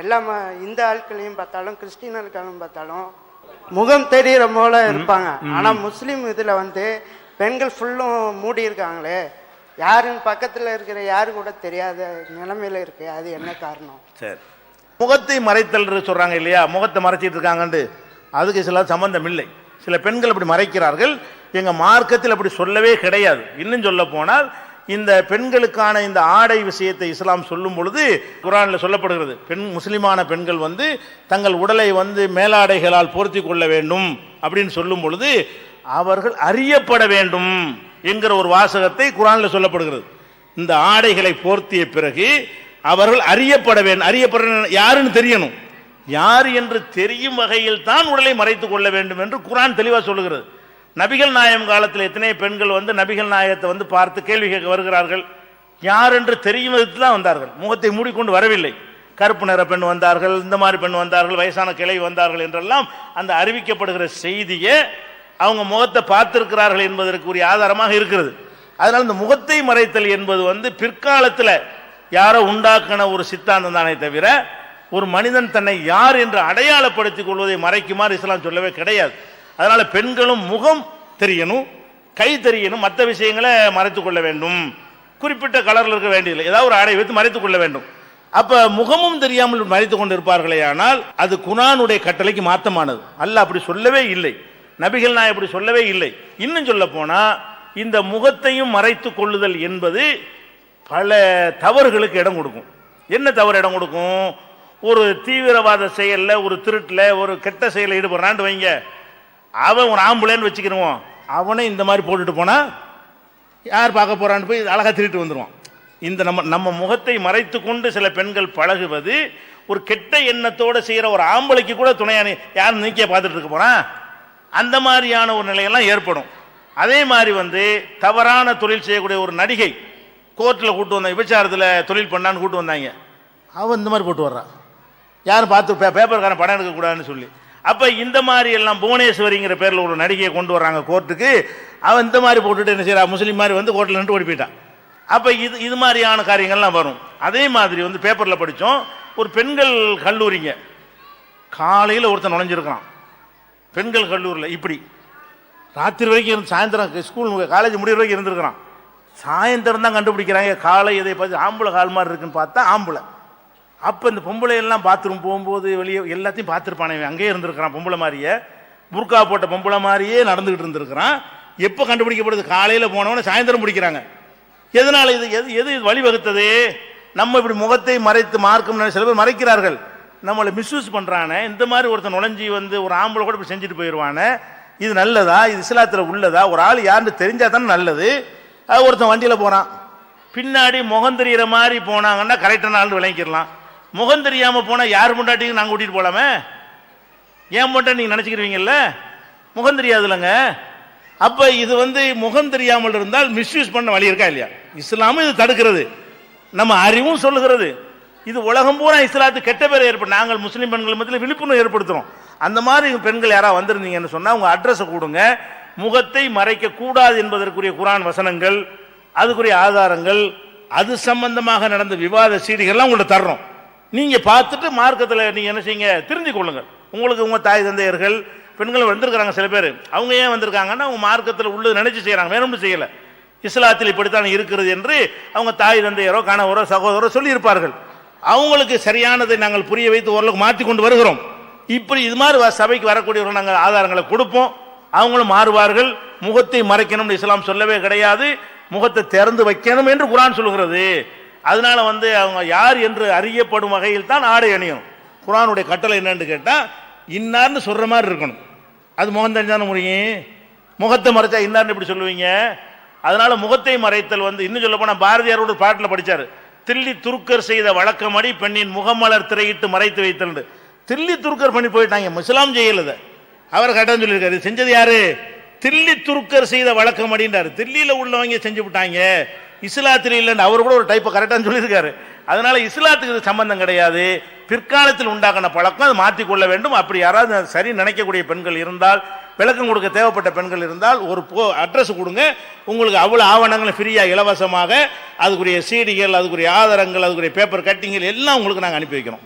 எல்லா இந்த ஆட்களையும் பார்த்தாலும் கிறிஸ்டின் ஆட்களும் பார்த்தாலும் முகம் தெரிகிற போல இருப்பாங்க. ஆனால் முஸ்லீம் இதில் வந்து பெண்கள் ஃபுல்லும் மூடி இருக்காங்களே, யாருன்னு பக்கத்தில் இருக்கிற யாரு கூட தெரியாத நிலைமையில இருக்கு. அது என்ன காரணம்? சரி, முகத்தை மறைத்தல் சொல்றாங்க இல்லையா, முகத்தை மறைச்சிட்டு இருக்காங்கன்னு, அதுக்கு சில சம்பந்தம் இல்லை. சில பெண்கள் அப்படி மறைக்கிறார்கள், எங்க மார்க்கத்தில் அப்படி சொல்லவே கிடையாது. இன்னும் சொல்ல போனால் இந்த பெண்களுக்கான இந்த ஆடை விஷயத்தை இஸ்லாம் சொல்லும் பொழுது குர்ஆனில் சொல்லப்படுகிறது, முஸ்லிமான பெண்கள் வந்து தங்கள் உடலை வந்து மேலாடைகளால் போர்த்தி கொள்ள வேண்டும் அப்படின்னு சொல்லும் பொழுது அவர்கள் அறியப்பட வேண்டும் என்கிற ஒரு வாசகத்தை குர்ஆனில் சொல்லப்படுகிறது. இந்த ஆடைகளை போர்த்திய பிறகு அவர்கள் அறியப்பட வேண்டும். அறியப்பட யாருன்னு தெரியணும், யார் என்று தெரியும் வகையில் தான் உடலை மறைத்துக் கொள்ள வேண்டும் என்று குர்ஆன் தெளிவாக சொல்லுகிறது. நபிகள் நாயகம் காலத்தில் எத்தனை பெண்கள் வந்து நபிகள் நாயகத்தை வந்து பார்த்து கேள்வி கேட்க வருகிறார்கள், யார் என்று தெரியும் தான் வந்தார்கள், முகத்தை மூடிக்கொண்டு வரவில்லை. கருப்பு நிற பெண் வந்தார்கள், இந்த மாதிரி பெண் வந்தார்கள், வயசான கிளை வந்தார்கள் என்றெல்லாம் அந்த அறிவிக்கப்படுகிற செய்தியை அவங்க முகத்தை பார்த்திருக்கிறார்கள் என்பதற்குரிய ஆதாரமாக இருக்கிறது. அதனால் இந்த முகத்தை மறைத்தல் என்பது வந்து பிற்காலத்தில் யாரோ உண்டாக்கின ஒரு சித்தாந்தம் தானே தவிர ஒரு மனிதன் தன்னை யார் என்று அடையாளப்படுத்திக் கொள்வதை மறைக்குமாறு இஸ்லாம் சொல்லவே கிடையாது. அதனால பெண்களும் முகம் தெரியணும், கை தெரியணும், மற்ற விஷயங்களை மறைத்துக் கொள்ள வேண்டும். குறிப்பிட்ட கலரில் இருக்க வேண்டியதில்லை, ஏதாவது ஒரு ஆடை வைத்து மறைத்துக் கொள்ள வேண்டும். அப்ப முகமும் தெரியாமல் மறைத்துக் கொண்டு இருப்பார்களே, ஆனால் அது குர்ஆனுடைய கட்டளைக்கு மாற்றமானது. அல்லாஹ் அப்படி சொல்லவே இல்லை, நபிகள் நாயகம் அப்படி சொல்லவே இல்லை. இன்னும் சொல்ல போனா இந்த முகத்தையும் மறைத்துக் கொள்ளுதல் என்பது பல தவறுகளுக்கு இடம் கொடுக்கும். என்ன தவறு இடம் கொடுக்கும்? ஒரு தீவிரவாத செயல்ல, ஒரு திருட்டுல, ஒரு கெட்ட செயலில் ஈடுபடுறான்னு வைங்க, அவன் ஒரு ஆம்புலன்னு வச்சுக்கிறோம், அவனை இந்த மாதிரி போட்டுட்டு போனா யார் பார்க்க போறான்னு போய் அழகா திருட்டு வந்துடுவான். இந்த நம்ம முகத்தை மறைத்து கொண்டு சில பெண்கள் பழகுவது ஒரு கெட்ட எண்ணத்தோடு செய்கிற ஒரு ஆம்பளைக்கு கூட துணையானி யார் நீக்கிய பார்த்துட்டு இருக்க போறான், அந்த மாதிரியான ஒரு நிலையெல்லாம் ஏற்படும். அதே மாதிரி வந்து தவறான தொழில் செய்யக்கூடிய ஒரு நடிகை கோர்ட்டில் கூட்டு வந்தாங்க, விபச்சாரத்தில் தொழில் பண்ணான்னு கூட்டு வந்தாங்க, அவன் இந்த மாதிரி போட்டு வர்றான், யாரும் பார்த்து பேப்பர்காரன் படம் எடுக்கக்கூடாதுன்னு சொல்லி. அப்போ இந்த மாதிரி எல்லாம் புவனேஸ்வரிங்கிற பேரில் ஒரு நடிகையை கொண்டு வர்றாங்க கோர்ட்டுக்கு, அவன் இந்த மாதிரி போட்டுட்டு என்ன செய்யறா, முஸ்லீம் மாதிரி வந்து கோர்ட்டில் நின்று ஓடி போயிட்டான். அப்போ இது மாதிரியான காரியங்கள்லாம் வரும். அதே மாதிரி வந்து பேப்பரில் படித்தோம், ஒரு பெண்கள் கல்லூரிங்க காலையில் ஒருத்தன் நுழைஞ்சிருக்கான் பெண்கள் கல்லூரியில், இப்படி ராத்திரி வரைக்கும் சாயந்தரம் ஸ்கூல் காலேஜ் முடிகிற வரைக்கும் இருந்திருக்கிறான். சாயந்தரம் தான் கண்டுபிடிக்கிறாங்க, காலை இதை பார்த்து ஆம்பளை கால் மாதிரி இருக்குன்னு பார்த்தா ஆம்பளை. அப்போ இந்த பொம்பளை எல்லாம் பாத்ரூம் போகும்போது வெளியே எல்லாத்தையும் பார்த்துருப்பானே, அங்கேயே இருந்திருக்கிறான் பொம்பளை மாதிரியே, புர்கா போட்ட பொம்பளை மாதிரியே நடந்துகிட்டு இருந்திருக்கிறான். எப்போ கண்டுபிடிக்கப்படுது? காலையில் போனவன சாயந்தரம் பிடிக்கிறாங்க. எதனால இது எது வழிவகுத்தது? நம்ம இப்படி முகத்தை மறைத்து மார்க்கம் சில பேர் மறைக்கிறார்கள், நம்மளை மிஸ்யூஸ் பண்ணுறானே. இந்த மாதிரி ஒருத்தன் நுழைஞ்சி வந்து ஒரு ஆம்பளை கூட இப்படி செஞ்சுட்டு போயிடுவானே, இது நல்லதா? இது இஸ்லாத்தில் உள்ளதா? ஒரு ஆள் யாருன்னு தெரிஞ்சா தானே நல்லது. ஒருத்தன் வண்டியில் போகிறான், பின்னாடி முகம் தெரிகிற மாதிரி போனாங்கன்னா கரெக்டான ஆள் விளங்கிடலாம். முகம் தெரியாமல் போனால் யார் முண்டாட்டிக்கு நாங்கள் கூட்டிகிட்டு போகலாமே, ஏன் மட்டும் நீங்கள் நினச்சிக்கிறீங்கல்ல, முகம் தெரியாது இல்லைங்க. அப்போ இது வந்து முகம் தெரியாமல் இருந்தால் மிஸ்யூஸ் பண்ண வழி இருக்கா இல்லையா? இஸ்லாமும் இது தடுக்கிறது, நம்ம அறிவும் சொல்லுகிறது. இது உலகம் பூரா இஸ்லாத்துக்கு கெட்ட பேரை ஏற்படும். நாங்கள் முஸ்லீம் பெண்கள் மத்தியில் விழிப்புணர்வு ஏற்படுத்துகிறோம். அந்த மாதிரி பெண்கள் யாராவது வந்திருந்தீங்கன்னு சொன்னால் உங்கள் அட்ரஸை கொடுங்க. முகத்தை மறைக்க கூடாது என்பதற்குரிய குர்ஆன் வசனங்கள், அதுக்குரிய ஆதாரங்கள், அது சம்பந்தமாக நடந்த விவாத சீடிகள்லாம் உங்கள்கிட்ட தர்றோம். நீங்கள் பார்த்துட்டு மார்க்கத்தில் நீங்கள் என்ன செய்யுங்க, தெரிஞ்சு கொள்ளுங்கள். உங்களுக்கு உங்கள் தாய் தந்தையர்கள் பெண்கள் வந்திருக்கிறாங்க, சில பேர் அவங்க ஏன் வந்திருக்காங்கன்னா அவங்க மார்க்கத்தில் உள்ளது நினைச்சு செய்கிறாங்க, வேணும்னு செய்யலை. இஸ்லாத்தில் இப்படித்தான் இருக்கிறது என்று அவங்க தாய் தந்தையரோ கணவரோ சகோதரோ சொல்லியிருப்பார்கள். அவங்களுக்கு சரியானதை நாங்கள் புரிய வைத்து ஓரளவுக்கு மாற்றி கொண்டு வருகிறோம். இப்படி இது மாதிரி சபைக்கு வரக்கூடியவர்கள் நாங்கள் ஆதாரங்களை கொடுப்போம், அவங்களும் மாறுவார்கள். முகத்தை மறைக்கணும்னு இஸ்லாம் சொல்லவே கிடையாது, முகத்தை திறந்து வைக்கணும் என்று குர்ஆன் சொல்கிறது. அதனால வந்து அவங்க யார் என்று அறியப்படும் வகையில் தான் ஆடை அணியணும். குர்ஆனுடைய கட்டளை என்னன்னு கேட்டால் இன்னார்னு சொல்ற மாதிரி இருக்கணும். அது முகம் தெரிஞ்சான முடியும், முகத்தை மறைச்சா இன்னார்னு எப்படி சொல்லுவீங்க? அதனால முகத்தை மறைத்தல் வந்து இன்னும் சொல்ல போனால் பாரதியாரோட பாட்டில் படித்தார், தில்லி துருக்கர் செய்த வழக்கமடி பெண்ணின் முகமலர் திரையிட்டு மறைத்து வைத்தல். தில்லி துருக்கர் பண்ணி போயிட்டாங்க, இஸ்லாம் செய்யலத, அவர் கட்டம் சொல்லியிருக்காரு. செஞ்சது யாரு? தில்லி துருக்கர் செய்த வழக்கம் அப்படின்றாரு. தில்லியில் உள்ளவங்க செஞ்சு விட்டாங்க, இஸ்லாத்தில் இல்லைன்னு அவர் கூட ஒரு டைப்பை கரெக்டாக சொல்லியிருக்காரு. அதனால இஸ்லாத்துக்கு இது சம்பந்தம் கிடையாது, பிற்காலத்தில் உண்டாக்கின பழக்கம், அது மாற்றிக்கொள்ள வேண்டும். அப்படி யாராவது சரி நினைக்கக்கூடிய பெண்கள் இருந்தால், விளக்கம் கொடுக்க தேவைப்பட்ட பெண்கள் இருந்தால் ஒரு அட்ரஸ் கொடுங்க, உங்களுக்கு அவ்வளோ ஆவணங்களும் ஃப்ரீயாக இலவசமாக அதுக்குரிய சீடிகள், அதுக்குரிய ஆதாரங்கள், அதுக்குரிய பேப்பர் கட்டிங்கள் எல்லாம் உங்களுக்கு நாங்கள் அனுப்பி வைக்கிறோம்.